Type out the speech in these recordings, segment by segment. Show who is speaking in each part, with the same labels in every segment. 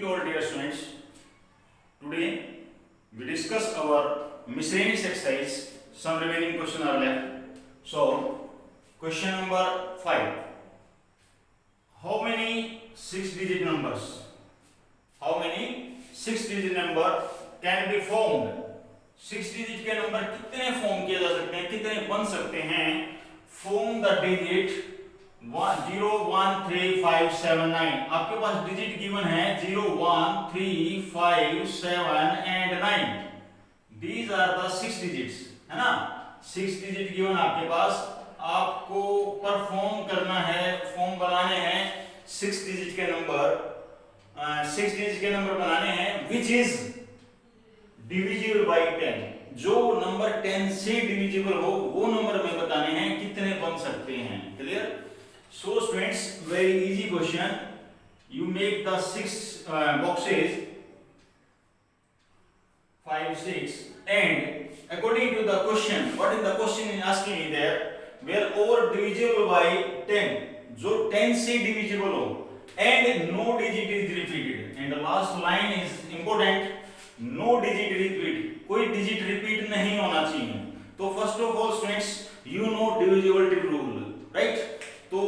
Speaker 1: Greeting to all dear students. Today we discuss our miscellaneous exercise. Some remaining questions are left. So, question number 5. How many 6-digit numbers? How many 6-digit number can be formed? 6 digit के number कितने form किए जा सकते हैं, कितने बन सकते हैं? Form the digit 0 1 3 5 7 9. आपके पास डिजिट गिवन है 0 1 3 5 7 and 9. These are the 6 digits, है ना. 6 डिजिट गिवन आपके पास, आपको परफॉर्म करना है, फॉर्म बनाने हैं 6 डिजिट के नंबर. 6 डिजिट के नंबर बनाने हैं विच इज डिविजिबल बाय 10. जो नंबर 10 से डिविजिबल हो वो नंबर में बताने हैं कितने बन सकते हैं. Clear? So students, very easy question. You make the 6 boxes 5 6 and according to the question, what is the question is asking me there, where over divisible by 10, जो 10 से divisible हो and no digit is repeated, and the last line is important, no digit repeat, कोई digit repeat नहीं होना चाहिए. तो first of all students, you know divisibility rule, right? तो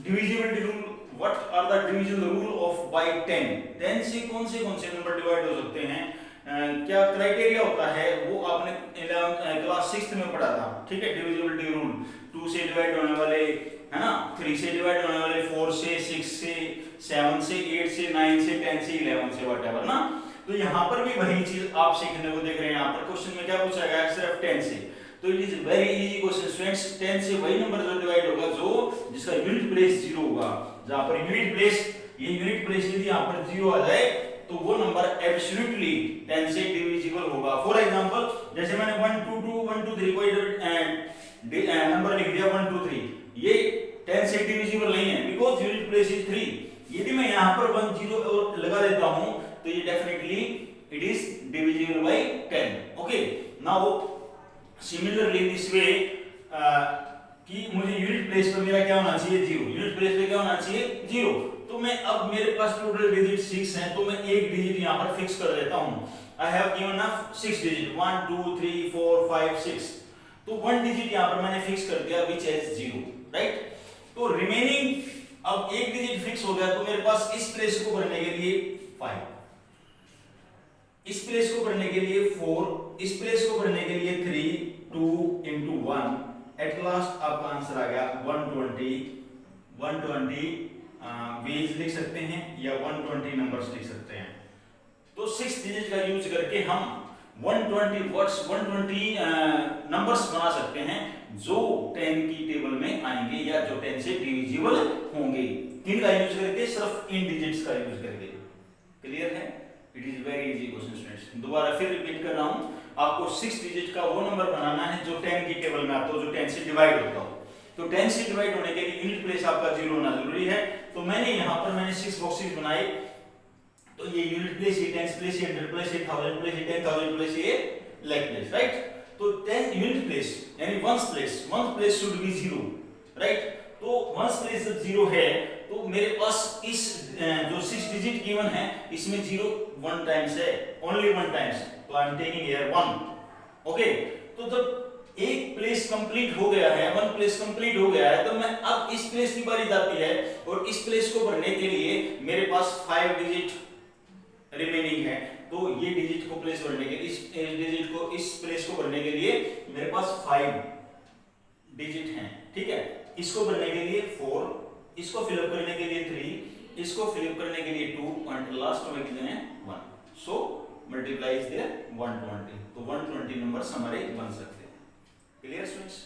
Speaker 1: divisibility rule, what are the division rule of by 10? 10 से कौन से number divide हो सकते हैं? क्या क्राइटेरिया होता है वो आपने क्लास 6th में पढ़ा था. ठीक है, डिविजिबिलिटी रूल. 2 से डिवाइड होने वाले, है ना, 3 से डिवाइड होने वाले, 4 से, 6 से, 7 से, 8 से, 9 से, 10 से, 11 से, व्हाटएवर ना. तो यहाँ पर भी वही चीज आप सीखने को देख रहे हैं. यहाँ पर क्वेश्चन में क्या पूछा गया है? सिर्फ 10 से. तो it is very easy question students. 10 से वही नंबर जो डिवाइड होगा जो जिसका यूनिट प्लेस 0 होगा. जहाँ पर यूनिट प्लेस, ये यूनिट प्लेस यदि यहाँ पर 0 आ जाए तो वो नंबर एब्सोल्युटली 10 से डिविजिबल होगा. फॉर एग्जांपल, जैसे मैंने 1 2 2 1 2 3 कोई नंबर लिख दिया 1 2 3, ये 10 से डिविजिबल नहीं है बिकॉज़ यूनिट प्लेस इज 3. यदि मैं यहाँ पर 1 0 और लगा देता हूँ तो ये definitely it is divisible by 10. Okay, now similarly this way कि मुझे यूनिट प्लेस पर मेरा क्या होना चाहिए? 0. यूनिट प्लेस पे क्या होना चाहिए? 0. तो मैं अब मेरे पास टोटल डिजिट 6 हैं, तो मैं एक डिजिट यहाँ पर फिक्स कर देता हूँ. I have given a 6 digit 1 2 3 4 5 6. तो 1 डिजिट यहाँ पर मैंने फिक्स कर दिया विच इज 0, राइट. तो रिमेनिंग, अब एक डिजिट फिक्स हो गया तो मेरे पास इस प्लेस को भरने के लिए 5, इस प्लेस को भरने के लिए 4, इस प्लेस को भरने के लिए 3 2 into 1. एट लास्ट आपका आंसर आ गया 120. 120 वेज लिख सकते हैं या 120 नंबर्स लिख सकते हैं. तो 6 डिजिट का यूज करके हम 120 वर्ड्स 120 नंबर्स बना सकते हैं जो 10 की टेबल में आएंगे या जो 10 से डिविजिबल होंगे. किन का यूज करके? सिर्फ इन डिजिट्स का यूज करके. क्लियर है? It is very easy question students. दोबारा फिर रिपीट कर रहा हूं, आपको 6 डिजिट का वो नंबर बनाना है जो 10 की टेबल में आता हो, जो 10 से डिवाइड होता हो. तो 10 से डिवाइड होने के लिए यूनिट प्लेस आपका 0 होना जरूरी है. तो मैंने यहाँ पर 6 बॉक्सेस बनाए. तो ये यूनिट प्लेस, ये 10 प्लेस, ये 100 प्लेस, ये 1000 प्लेस, ये 10000 प्लेस, ये लाइक प्लेस, राइट. तो 10 यूनिट प्लेस यानी ones place should be 0, right. तो वंस प्लेस जब 0 है तो मेरे पास इस जो 6 डिजिट गिवन है इसमें 0 1 टाइम्स है, ओनली 1 टाइम्स. तो I am taking here 1. Okay, तो जब एक प्लेस कंप्लीट हो गया है, 1 प्लेस कंप्लीट हो गया है, तो मैं अब इस प्लेस की बारी जाती है और इस प्लेस को भरने के लिए मेरे पास 5 डिजिट रिमेनिंग है. तो ये डिजिट को प्लेस भरने के लिए, इस डिजिट को, इस प्लेस को भरने के लिए मेरे पास 5 डिजिट हैं. ठीक है, इसको भरने के लिए 4, इसको फिलअप करने के लिए 3, इसको फिलअप करने के लिए 2 और लास्ट में कितने हैं? 1. So multiply is there 120. तो 120 नंबर्स हमारे बन सकते हैं. Clear students?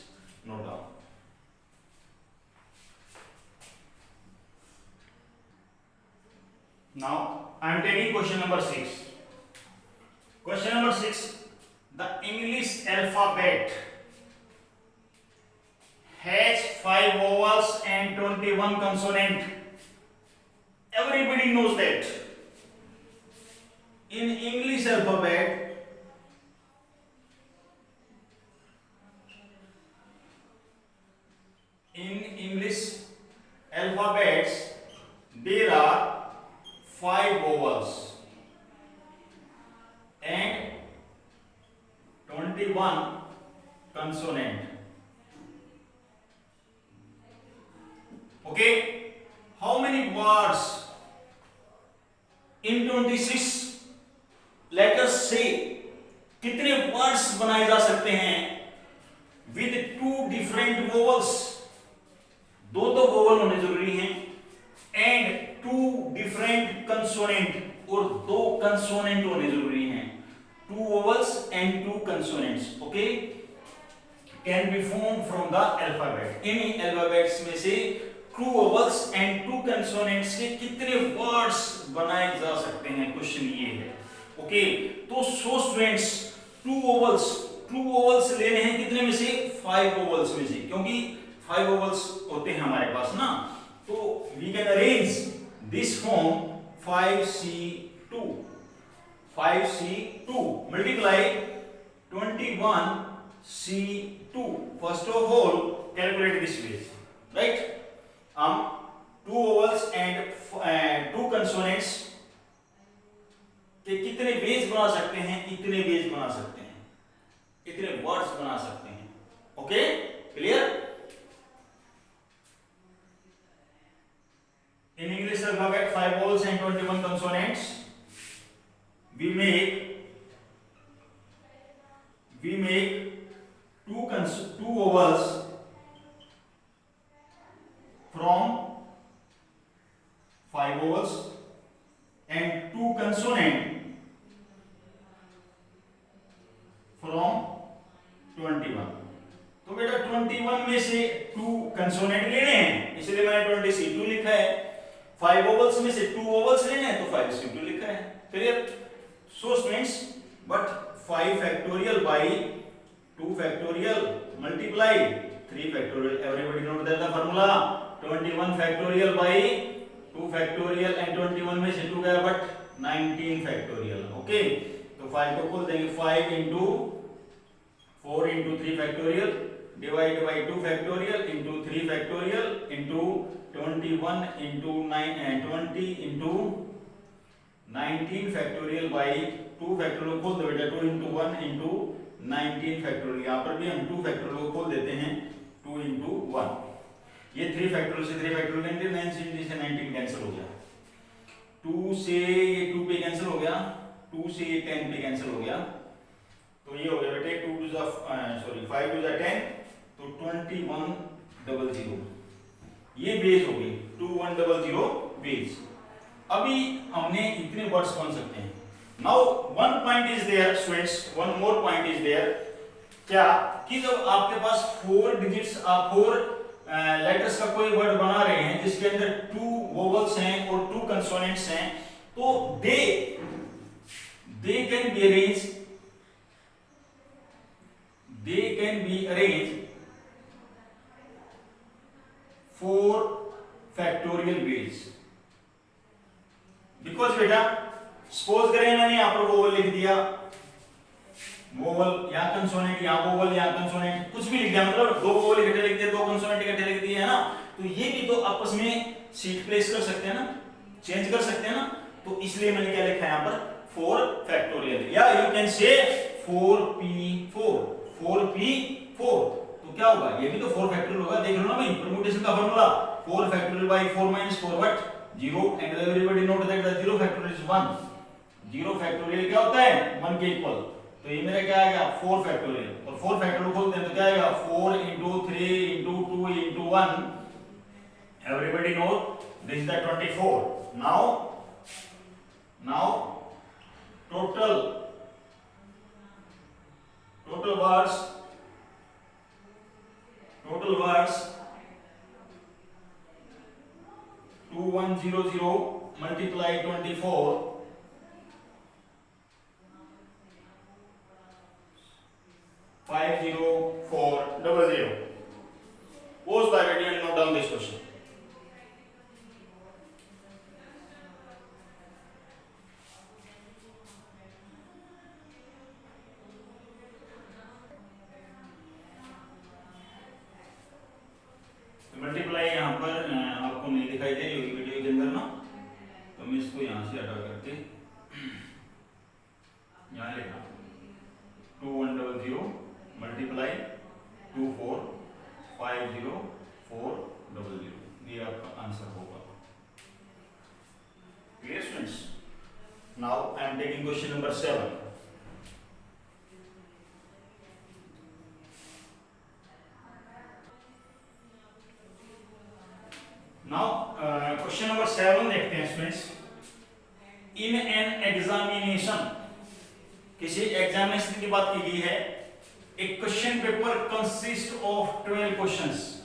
Speaker 1: Note down. Now I am taking question number 6. Question number 6. The English alphabet has 5 vowels and 21 consonant. Everybody knows that. In English alphabet, alphabets there are 5 vowels and 21 consonant. Okay, how many words in 26 letters से कितने words बनाए जा सकते हैं with 2 different vowels? दो vowel होने जरूरी हैं एंड 2 डिफरेंट कंसोनेंट, और 2 कंसोनेंट होने जरूरी हैं. 2 vowels and 2 consonants, okay, can be formed from the alphabet. In alphabets में से 2 vowels and 2 consonants के कितने words बनाए जा सकते हैं, क्वेश्चन ये है. ओके, तो सो स्टूडेंट्स 2 vowels लेने हैं कितने में से? 5 vowels में से, क्योंकि 5 vowels होते हैं हमारे पास ना. तो we can arrange this form 5C2. 5C2 multiply 21C2. First of all, calculate this way, right? 2 vowels and 2 consonants के कितने वेज बना सकते हैं? इतने वेज बना सकते हैं, इतने वर्ड्स बना सकते हैं. Okay, clear? In English alphabet, 5 vowels and 21 consonants. We make 2 vowels from 5 vowels and 2 consonant from 21. तो बेटा 21 में से 2 कंसोनेंट लेने हैं, इसलिए मैंने 20C2 लिखा है. 5 वोवल्स में से 2 वोवल्स लेने हैं, तो 5C2 लिखा है. Clear? So students, but 5 factorial bye 2 factorial multiply 3 factorial. Everybody note that the formula. 21 factorial by 2 factorial and 21 में से 2 गया, बट 19 फैक्टोरियल. ओके, तो 5 को खोल देंगे. 5 into 4 into 3 factorial divided by 2 factorial into 3 factorial into 21 into 9 and 20 into 19 factorial by 2 factorial खोल दो बेटा. 2 into 1 into 19 factorial. यहाँ पर भी हम 2 factorial को खोल देते हैं. 2 into 1. ये 3 factorial से 3 factorial कैंसिल, 9 से 19 कैंसिल हो गया. 2 से ये 2 पे कैंसिल हो गया, 2 से ये 10 पे कैंसिल हो गया. तो ये हो गया बेटे 5 to the 10, तो 2100. ये बेस हो गई 2100 बेस. अभी हमने इतने वर्ड्स बन सकते हैं. Now one point is there students, one more point is there. क्या कि जब आपके पास 4 डिजिट्स 4 लेटर्स का कोई वर्ड बना रहे हैं जिसके अंदर 2 वोवल्स हैं और 2 कंसोनेंट्स हैं, तो they can be arranged 4 factorial ways. Because बेटा सपोज करें मैंने यहां पर वोवल लिख दिया, वोवल या कंसोनेंट, या वोवल या कंसोनेंट, कुछ भी लिख दिया, मतलब 2 वोवल इकट्ठे लिख दिए, 2 कंसोनेंट इकट्ठे लिख दिए, है ना. तो ये भी तो आपस में सीट प्लेस कर सकते हैं ना, चेंज कर सकते हैं ना. तो इसलिए मैंने क्या लिखा है यहां पर 4 फैक्टोरियल, या you can say 4p4. 4p4. तो क्या होगा? ये भी तो 4 फैक्टोरियल होगा. देख लो ना भाई, परम्यूटेशन का formula 4 factorial by 4 minus 4 what 0, and everybody note that the 0 factorial is 1. 0 factorial क्या होता है? 1 के इक्वल. तो ये मेरा क्या आएगा? 4 फैक्टोरियल. और 4 फैक्टोरियल खोलते हैं तो क्या आएगा? 4 into 3 into 2 into 1. Everybody note this is the 24. Now total words 2100 multiply 24 50400. Pause the video and note down this question. Multiply यहाँ पर आपको नहीं दिखाई दे रही होगी वीडियो के अंदर ना, तो तो मैं इसको यहाँ से हटा करके यहाँ लिखा 2100 मल्टीप्लाई 2450400, ये आपका आंसर होगा। Clear students? Now I am taking question number 7। Now question number 7 देखते हैं स्टूडेंट्स। इन एन एग्जामिनेशन, किसी एग्जामिनेशन की बात की गई है। एक question paper consist of 12 questions.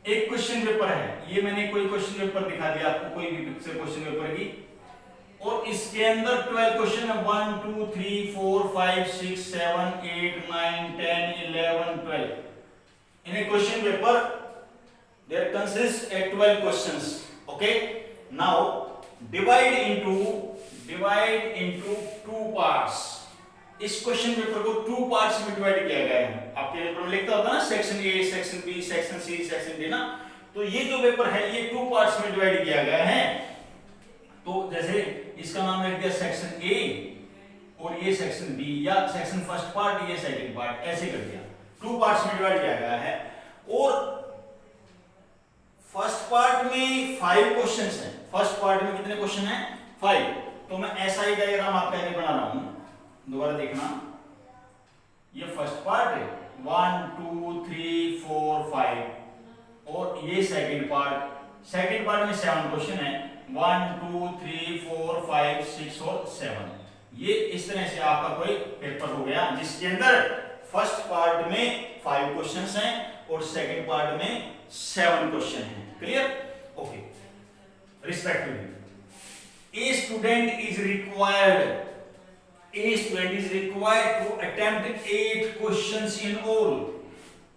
Speaker 1: एक क्वेश्चन पेपर है, ये मैंने कोई क्वेश्चन पेपर दिखा दिया आपको, कोई भी पिक्चर क्वेश्चन पेपर की, और इसके अंदर 12 क्वेश्चन है। 1 2 3 4 5 6 7 8 9 10 11 12 इन ए question paper there consists a 12 questions. Okay, now divide into two parts. इस क्वेश्चन पेपर को 2 पार्ट्स में डिवाइड किया गया है। आपके पेपर में लिखता होता है ना section A, section B, section C, section D ना, तो ये जो पेपर है ये 2 पार्ट्स में डिवाइड किया गया है। तो जैसे इसका नाम लिख दिया सेक्शन ए और ये सेक्शन बी, या सेक्शन फर्स्ट पार्ट ये सेकंड पार्ट, ऐसे कर दिया। 2 पार्ट्स में डिवाइड किया गया है। और फर्स्ट पार्ट में 5 क्वेश्चंस हैं। फर्स्ट पार्ट में कितने क्वेश्चन हैं? 5। तो मैं ऐसा ही डायग्राम आपके आगे बना रहा हूं, दोबारा देखना। ये फर्स्ट पार्ट है 1 2 3 4 5, और ये सेकंड पार्ट में 7 क्वेश्चन है 1 2 3 4 5 6 और 7। ये इस तरह से आपका कोई पेपर हो गया जिसके अंदर फर्स्ट पार्ट में 5 क्वेश्चंस हैं और सेकंड पार्ट में 7 क्वेश्चन हैं। Clear? Okay. Respectively a student is required to attempt 8 questions in all.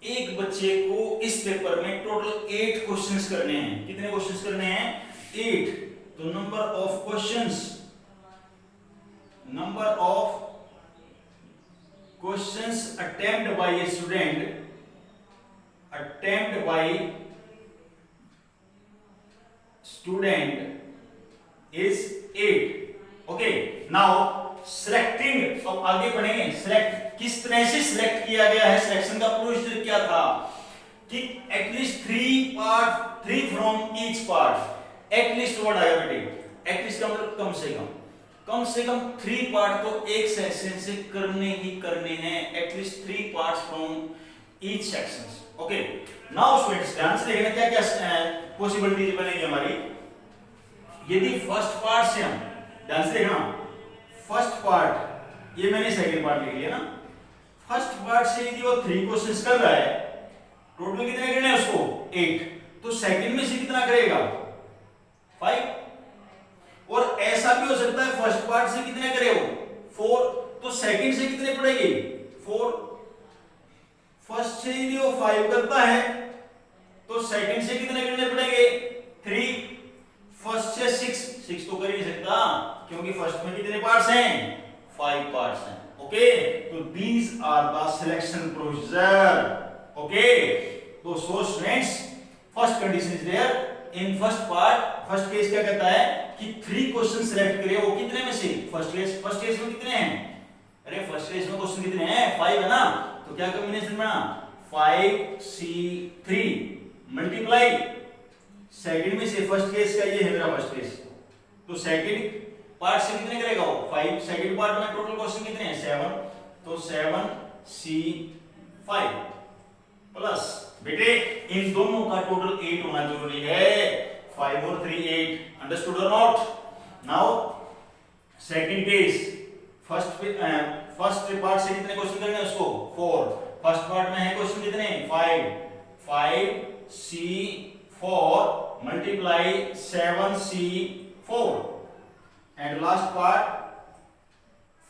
Speaker 1: एक बच्चे को इस पेपर में टोटल 8 क्वेश्चंस करने हैं। कितने क्वेश्चंस करने हैं? 8। तो number of questions attempt by a student is 8. Okay, now selecting, अब आगे बढ़ेंगे। सिलेक्ट किस तरह से सिलेक्ट किया गया है, सिलेक्शन का प्रोसीजर क्या था कि at least 3 from each part. At least word आया बेटे, एटलीस्ट का मतलब कम से कम 3 पार्ट तो एक सेक्शन से करने ही करने हैं। At least 3 parts from each section. Okay, now students ध्यान से देखना क्या क्या पॉसिबिलिटीज बनेगी हमारी। यदि फर्स्ट पार्ट से हम ध्यान से देखना, फर्स्ट पार्ट ये मैंने सेकंड पार्ट लिख लिया ना। फर्स्ट पार्ट से यदि वो 3 क्वेश्चंस कर रहा है, टोटल कितने करने हैं उसको? 8। तो सेकंड में से कितना करेगा? 5। और ऐसा भी हो सकता है फर्स्ट पार्ट से कितने करे वो? 4। तो सेकंड से कितने पड़ेंगे? 4। फर्स्ट से यदि वो 5 करता है तो सेकंड से कितने करने पड़ेंगे? 3। फर्स्ट से 6 तो कर ही नहीं सकता क्योंकि फर्स्ट में कितने पार्ट्स हैं? 5 पार्ट्स हैं। ओके, तो these are the selection procedure. Okay, तो so students first condition is there in first part. First case क्या कहता है कि 3 क्वेश्चन सिलेक्ट करिए, वो कितने में से? फर्स्ट केस में कितने हैं? अरे फर्स्ट केस में क्वेश्चन कितने हैं? 5 है ना। तो क्या कॉम्बिनेशन बना? 5C3 मल्टीप्लाई सेकंड में से फर्स्ट केस का, ये है मेरा फर्स्ट केस, तो सेकंड पार्ट से कितने करेगा वो? 5। सेकंड पार्ट में टोटल क्वेश्चन कितने हैं? 7। तो 7C5 प्लस बेटे इन दोनों का टोटल 8 होना जरूरी है। 5 और 3 8। अंडरस्टूड और not? Now second case, first part से कितने क्वेश्चन करने हैं उसको? 4। फर्स्ट पार्ट में है क्वेश्चन कितने? 5C4 multiply 7C4 and last part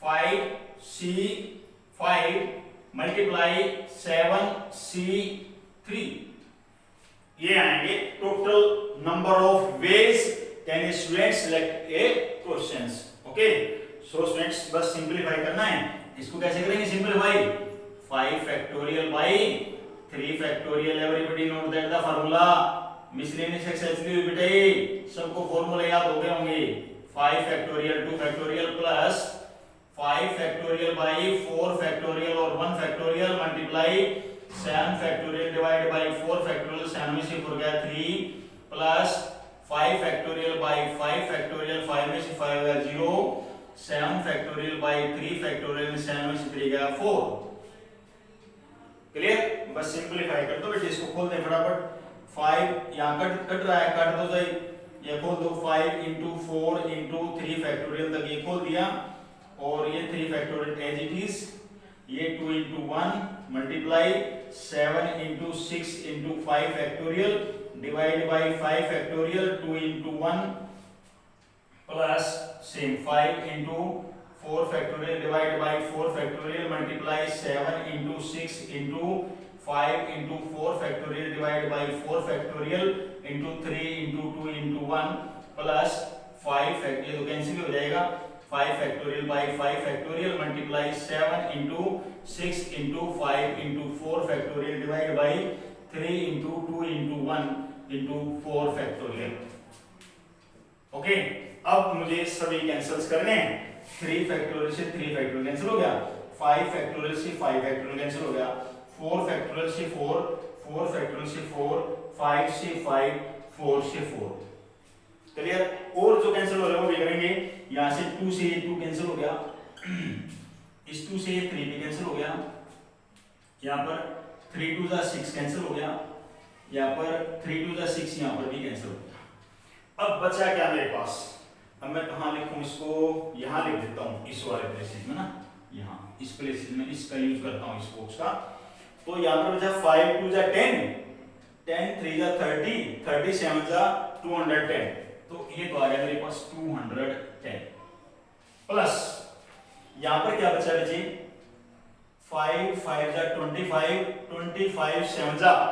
Speaker 1: 5C5 multiply 7C3। ये आएंगे total number of ways can a student select a questions. Okay, so students बस सिंपलीफाई करना है। इसको कैसे करेंगे simplify? 5 factorial by 3 factorial. Everybody note that the formula. Miscellaneous exercise के बेटे सबको फॉर्मूला याद हो गए होंगे। 5 factorial 2 factorial plus 5 factorial by 4 factorial और 1 factorial multiply 7 factorial divided by 4 factorial 7 में से 4 गया 3 plus 5 factorial by 5 factorial 5 में से 5 गया 0 7 factorial by 3 factorial 7 में से 3 गया 4। क्लियर? बस सिंपलीफाई कर दो बेटे, इसको खोल दे फटाफट। 5 यहाँ कट रहा है, काट दो भाई, ये खोल दो। 5 into 4 into 3 factorial तक ये खोल दिया और ये 3 factorial as it is, ये 2 into 1 multiply 7 into 6 into 5 factorial divided by 5 factorial 2 into 1 plus same 5 into 4 factorial divided by 4 factorial multiply 7 into 6 into 5 into 4 factorial divided by 4 factorial into 3 into 2 into 1 plus 5 factorial, ये तो cancel हो जाएगा, 5 factorial by 5 factorial multiply 7 into 6 into 5 into 4 factorial divided by 3 into 2 into 1 into 4 factorial। Okay, अब मुझे सभी cancels करने हैं। 3 factorial से 3 फैक्टोरियल कैंसिल हो गया, 5 फैक्टोरियल से 5 फैक्टोरियल कैंसिल हो गया, 4 फैक्टोरियल से 4 फैक्टोरियल से 4 5 से 5 4 से 4। क्लियर? और जो कैंसिल हो रहे हैं वो भी करेंगे। यहाँ से 2 से ये 2 कैंसिल हो गया, इस 2 से ये 3 भी कैंसिल हो गया, यहाँ पर 3 2 6 कैंसिल हो गया, यहाँ पर 3 2 6 यहाँ पर भी कैंसिल हो गया। अब बचा क्या मेरे पास? अब मैं कहाँ लिखूं इसको? यहाँ लिख देता हूँ, इस वाले प्लेसेस में ना, यहाँ इस प्लेसेस में इसका यूज करता हूँ इस बॉक्स का। तो यहाँ पर बचा 5 2 10 10 3 30 30 7 210, तो ये तो आ गया मेरे पास 210 प्लस यहाँ पर क्या बचा बचे? 5 5 25 25 7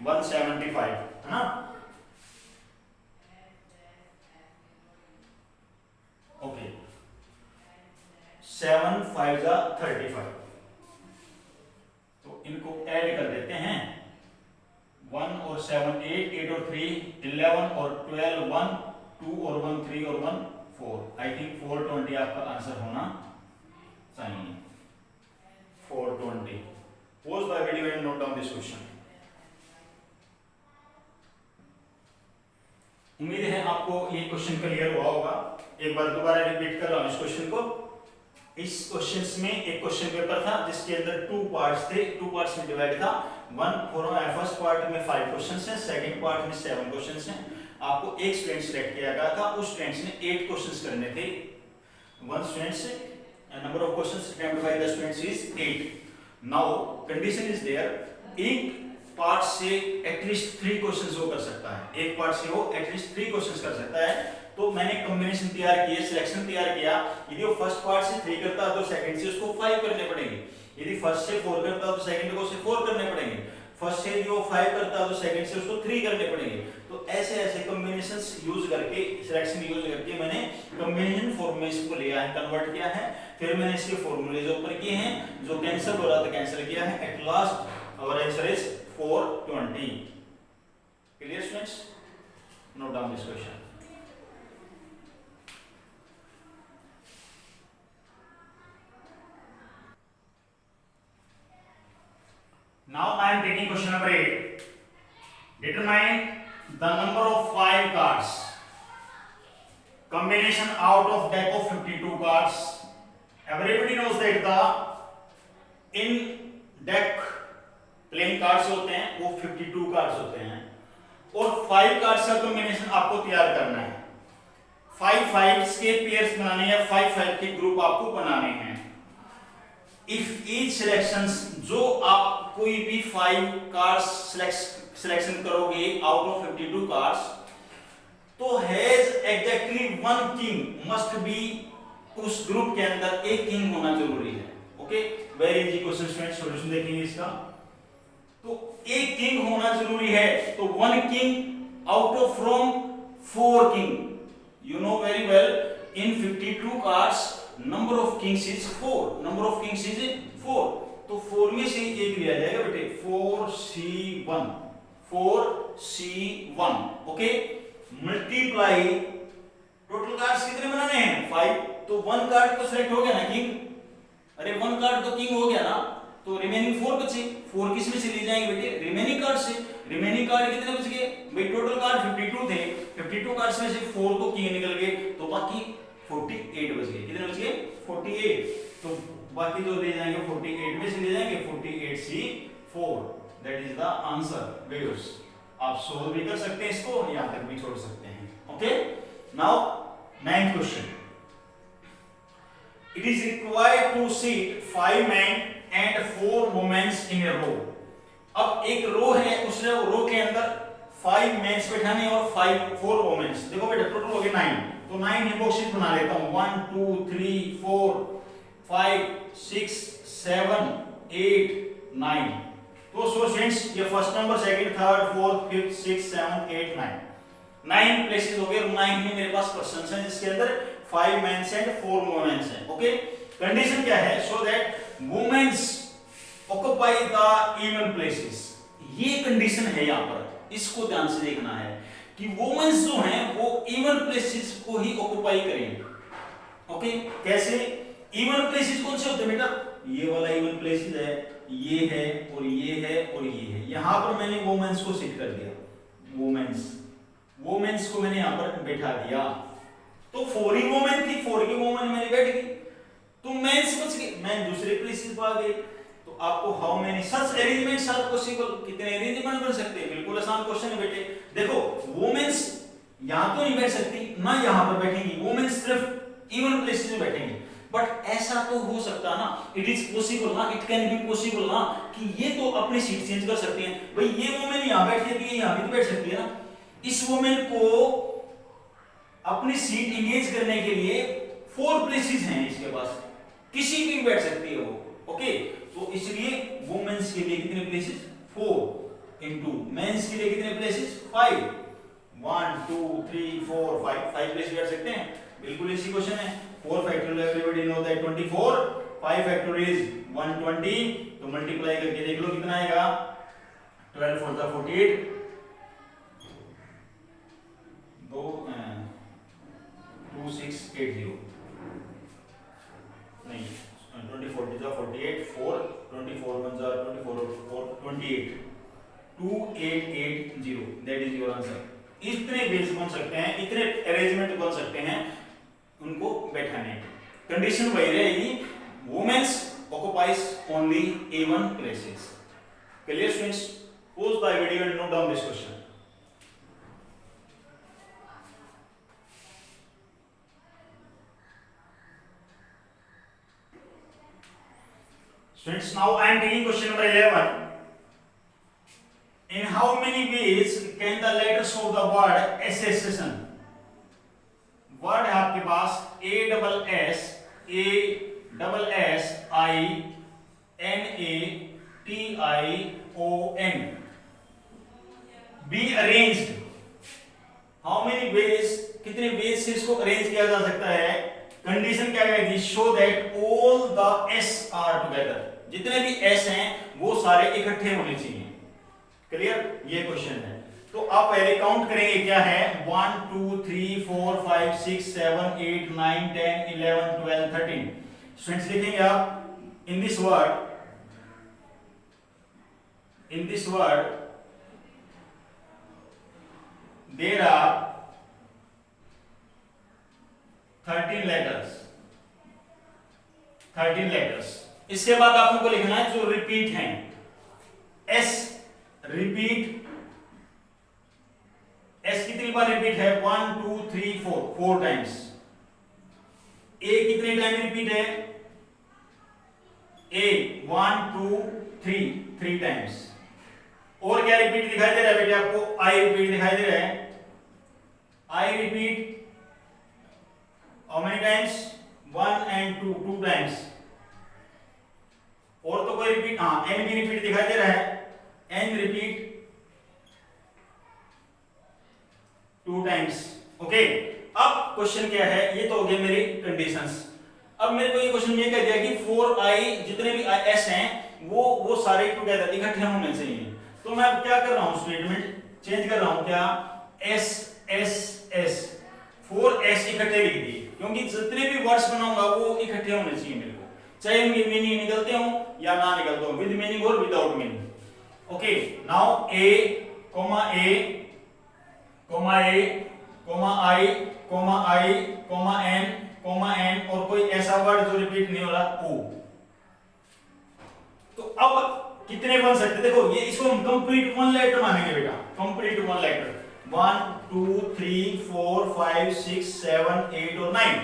Speaker 1: 175 है ना। ओके, 7 5 35, तो इनको ऐड कर देते हैं। 1 और 7 8 और 3 11 और 12 1 2 और 1 3 और 1 4। आई थिंक 420 आपका आंसर होना चाहिए। 420। Pause the video and note down this question. उम्मीद है आपको ये क्वेश्चन क्लियर हुआ होगा। एक बार दोबारा रिपीट कर रहा हूं इस क्वेश्चन को। इस क्वेश्चंस में एक क्वेश्चन पेपर था जिसके अंदर 2 पार्ट्स थे, 2 पार्ट्स में डिवाइड था। फर्स्ट पार्ट में 5 क्वेश्चंस हैं, सेकंड पार्ट में 7 क्वेश्चंस हैं। आपको एक स्टूडेंट सिलेक्ट किया गया था, उस स्टूडेंट ने 8 क्वेश्चंस करने थे। वन स्टूडेंट से number of questions attempted by the students is 8। Now condition is there, एक पार्ट से एटलीस्ट 3 क्वेश्चंस वो कर सकता है, एक पार्ट से वो एटलीस्ट 3 क्वेश्चंस कर सकता है। तो मैंने कॉम्बिनेशन तैयार किए, सिलेक्शन तैयार किया। यदि वो फर्स्ट पार्ट से 3 करता है तो सेकंड से उसको 5 करने पड़ेंगे। यदि फर्स्ट से 4 करता है तो सेकंड को उससे 4 करने पड़ेंगे। फर्स्ट से यदि वो 5 करता है तो सेकंड से उसको 3 करने पड़ेंगे। तो ऐसे ऐसे कॉम्बिनेशंस यूज करके, सिलेक्शन यूज करके मैंने कॉम्बिनेशन फॉर्मेशन को लिया है, कन्वर्ट किया है। फिर मैंने इसके फॉर्मूले ऊपर किए हैं, जो कैंसिल हो रहा था कैंसिल किया है। At last hour answer is 420। Clear students? Note down this question. Now I am taking question number 8. Determine the number of 5 cards. Combination out of deck of 52 cards. Everybody knows that the in deck playing cards होते हैं वो 52 cards होते हैं और 5 cards का combination आपको तैयार करना है। 5 5 के पेयर्स बनाने या 5 5 के ग्रुप आपको बनाने हैं। इफ ईच सिलेक्शंस, जो आप कोई भी 5 कार्ड्स सिलेक्शन करोगे आउट ऑफ 52 कार्ड्स, तो has exactly 1 king must be, उस ग्रुप के अंदर एक किंग होना जरूरी है। Okay, very easy question student, solution देखेंगे इसका। तो एक किंग होना जरूरी है, तो 1 king out of from 4 king. You know very well, in 52 cards number of Kings is 4, number of Kings is 4, तो 4 में से एक लिया जाएगा बेटे, 4c1, 4c1। Okay, multiply total cards कितने बनाने हैं 5, तो 1 कार्ड तो सिलेक्ट हो गया ना किंग, अरे 1 कार्ड तो किंग हो गया ना, तो रिमेनिंग 4 बचे, 4 किस में से ले जाएंगे बेटे, रिमेनिंग कार्ड से। रिमेनिंग कार्ड कितने बच गए भाई, टोटल कार्ड 52 थे, 52 कार्ड्स में से 4 तो किंग निकल गए, तो बाकी 48 बच गए, कितने बच गए 48, तो बाकी जो ले जाएंगे 48 में से ले जाएंगे 48C4, that is the answer viewers. आप सोल्व भी कर सकते हैं इसको, यहां तक भी छोड़ सकते हैं। Okay, now 9th question, it is required to seat 5 men and 4 women in a row। अब एक रो है, उस रो के अंदर 5 मेंस बैठाने और 4 वुमेन्स, देखो बेटा टोटल हो गए 9, तो 9 ही बॉक्सेस बना लेता हूं, 1 2 3 4 5 6 7 8 9। तो सो फ्रेंड्स ये first number, second, third, fourth, fifth, six, seventh, 8 9 places हो गए, 9 ही मेरे पास पर्संस हैं जिसके अंदर 5 मेंस एंड 4 वुमेन्स हैं। ओके, कंडीशन क्या है, so that womens occupy the even places, ये कंडीशन है यहां पर, इसको ध्यान से देखना है कि वुमेन्स जो हैं वो इवन प्लेसेस को ही ऑक्युपाई करेंगे। ओके, कैसे इवन प्लेसेस कौन से होते हैं बेटा, ये वाला इवन प्लेसेस है, ये है और ये है और ये है, यहां पर मैंने वुमेन्स को सेट कर दिया, वुमेन्स को मैंने यहां पर बैठा दिया, तो 4 ही वुमेन थी, 4 की वुमेन मेरी बैठ गई, तो मेंस बच गए, मैं दूसरे प्लेसेस पर आ गए। तो आपको how many such arrangements are possible, कितने अरेंजमेंट बन सकते हैं, बिल्कुल आसान क्वेश्चन है बेटे। देखो वुमेन्स यहां तो नहीं बैठ सकती ना, यहां पर बैठेंगी, वुमेन्स सिर्फ इवन प्लेसेस में बैठेंगी, बट ऐसा तो हो सकता ना, इट इज पॉसिबल ना, इट कैन बी पॉसिबल ना कि ये तो अपनी सीट चेंज कर सकते हैं, भाई ये वुमेन यहां बैठी है तो ये यहां भी तो बैठ सकती है ना, इस वुमेन को अपनी सीट इंगेज करने के लिए 4 प्लेसेस हैं इसके पास, किसी भी बैठ सकती है वो। ओके, तो इसलिए वुमेन्स के लिए कितने प्लेसेस 4 इनटू मेंस के लिए कितने प्लेसेस 5, 1 2 3 4 5 प्लेस बैठ सकते हैं, बिल्कुल इसी क्वेश्चन है। 4 factorial everybody know that 24, 5 factorial 120, तो मल्टीप्लाई करके देख लो कितना आएगा, 12 4 द 48, 2680 नहीं, 24 is 48, 4 24 1 is 24 4 28, 2880, that is your answer। इतने बेस बन सकते हैं, इतने अरेंजमेंट बन सकते हैं उनको बैठाने के। कंडीशन वही रहेगी, womens occupies only A1 places. Clear students, pause the video and note down this question। Students, now I am taking question number 11. In how many ways can the letters of the word association? Word है आपके पास A double S A double S I N A T I O N be arranged? How many ways, कितने ways से इसको arrange किया जा सकता है? Condition क्या कहेगी, so that all the S are together, जितने भी S हैं वो सारे इकट्ठे होने चाहिए। क्लियर, ये क्वेश्चन है। तो आप पहले काउंट करेंगे क्या है, 1 2 3 4 5 6 7 8 9 10 11 12 13। स्टूडेंट्स लिखेंगे आप, in this word there are 13 letters. इसके बाद आप लोगों को लिखना है जो रिपीट हैं, एस रिपीट, एस कितनी बार रिपीट है, 1 2 3 4 टाइम्स। ए कितने टाइम रिपीट है, ए 1 2 3 टाइम्स। और क्या रिपीट दिखाई दे रहा है बेटे आपको, आई रिपीट दिखाई दे रहा है, I repeat how many times, 1 and 2 times. और तो कोई रिपीट, हाँ एन भी रिपीट दिखाई दे रहा है, एन रिपीट 2 टाइम्स। ओके, अब क्वेश्चन क्या है, ये तो हो गए मेरी कंडीशंस। अब मेरे को ये क्वेश्चन ये कह दिया कि 4i जितने भी s हैं वो सारे टुगेदर इकट्ठे होने चाहिए। तो मैं अब क्या कर रहा हूं, स्टेटमेंट चेंज कर रहा हूं, क्या S S S 4s इकट्ठे लिख दिए, क्योंकि जितने भी वर्ड्स बनाऊंगा वो इकट्ठे होने चाहिए मेरे को, चाहे उनकी मीनिंग निकलते हो या ना निकलते हो, विद मीनिंग और without meaning. Okay, now a, n और कोई ऐसा वर्ड जो रिपीट नहीं हो रहा o। तो अब कितने बन सकते, देखो ये इसको हम कंप्लीट वन लेटर मानेंगे बेटा, कंप्लीट वन लेटर, 1 2 3 4 5 6 7 8 और 9।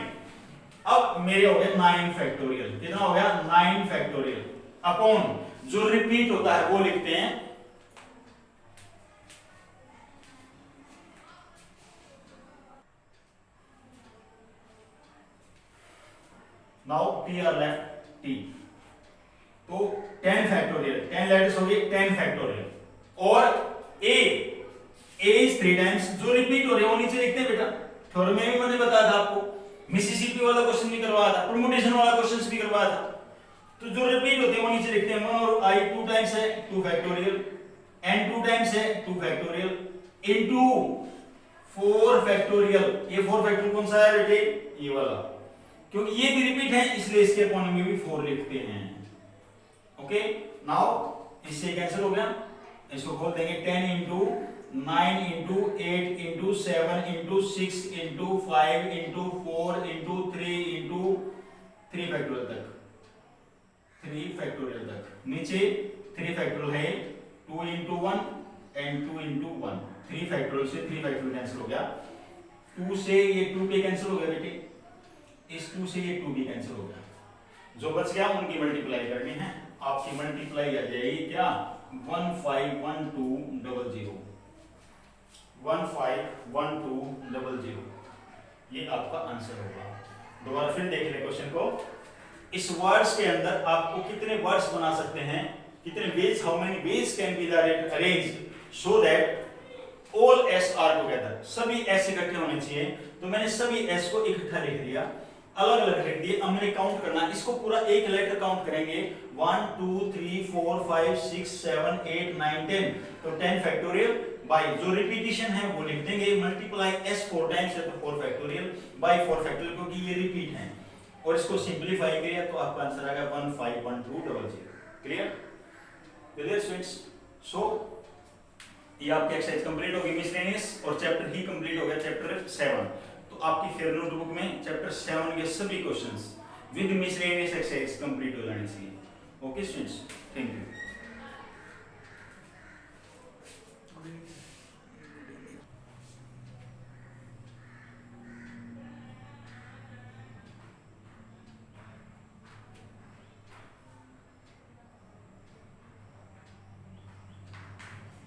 Speaker 1: अब मेरे हो गए 9 फैक्टोरियल, कितना हो गया 9 फैक्टोरियल अपॉन जो रिपीट होता है वो लिखते हैं now T R left T, तो 10 फैक्टोरियल, 10 लेटर्स हो गए 10 फैक्टोरियल और a is 3 टाइम्स, जो रिपीट हो रहे हैं वो नीचे लिखते हैं बेटा, थ्योरम में भी मैंने बताया था आपको, मिसिसिपी वाला क्वेश्चन भी करवाया था, परमुटेशन वाला क्वेश्चन भी करवाया था, तो जो रिपीट होते हैं वो नीचे लिखते हैं, 1 और i 2 टाइम्स है 2 फैक्टोरियल, n 2 टाइम्स है 2 फैक्टोरियल इनटू 4 फैक्टोरियल, ये 4 फैक्टोरियल कौन सा है बेटे, ये वाला, क्योंकि ये भी रिपीट है इसलिए इसके अपॉन में भी 4 लिखते हैं। ओके, नाउ इससे कैंसिल हो गया, इसको खोल देंगे 10 into 9 into 8 into 7 into 6 into 5 into 4 into 3 into 3 factorial तक, 3 फैक्टोरियल तक, नीचे 3 फैक्टोरियल है 2 इंटू 1 एंड 2 इंटू 1, 3 फैक्टोरियल से 3 फैक्टोरियल कैंसिल हो गया, 2 से ये 2 पे कैंसिल हो गया बेटे, इस 2 से ये 2 भी कैंसिल हो गया, जो बच गया उनकी मल्टीप्लाई करनी है, आपकी मल्टीप्लाई आ जाएगी क्या 151200, 151200, ये आपका आंसर होगा। दोबारा फिर देख ले क्वेश्चन को, इस वर्ड्स के अंदर आपको कितने वर्ड्स बना सकते हैं, कितने ways, how many ways can be arranged so that all S are together, सभी एस इकट्ठे होने चाहिए, तो मैंने सभी एस को इकट्ठा लिख दिया, अलग अलग लिख दिए, अब मैंने काउंट करना, इसको पूरा एक लेटर काउंट करेंगे 1 2 3 4 5 6 7 8 9 10, तो 10 फैक्टोरियल बाय जो रिपीटिशन है वो लिख देंगे, मल्टीप्लाई s 4 टाइम्स है तो 4 फैक्टोरियल बाय 4 फैक्टोरियल, क्योंकि ये रिपीट है, और इसको सिंपलीफाई किया तो आपका आंसर आएगा 151200। क्लियर, क्लियर स्टूडेंट्स, सो ये आपकी एक्सरसाइज कंप्लीट होगी मिसलेनियस, और चैप्टर ही कंप्लीट हो गया, चैप्टर 7। तो आपकी फेयर नोटबुक में चैप्टर 7 के सभी questions with miscellaneous exercise complete हो जाने चाहिए। Okay students, thank you.